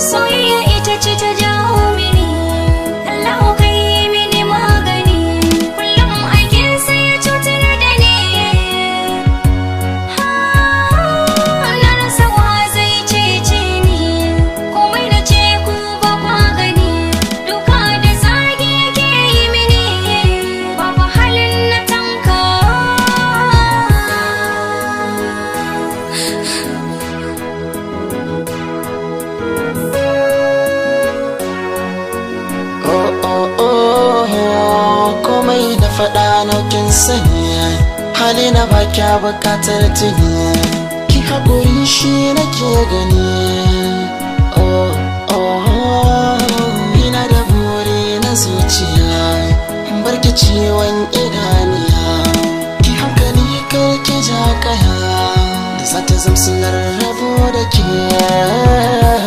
Soyayya ita ce ta jawo mini, Allah ka yi mini magani, kullum aikinsa ya cutar da ni. Na rasa wa zai cece ni, komai na ce ku ba kwa gani, duka da zagi yake yi mini, babu halin na tanka. Komai na faɗa naukin sanya hali na ba kya bukatar tuni, ki haƙuri shi nake gani. Ina da buri na zuciya, barki ciwon idaniya, ki hankali kar ki ja kaya da za ta zamsilar rabo da ke.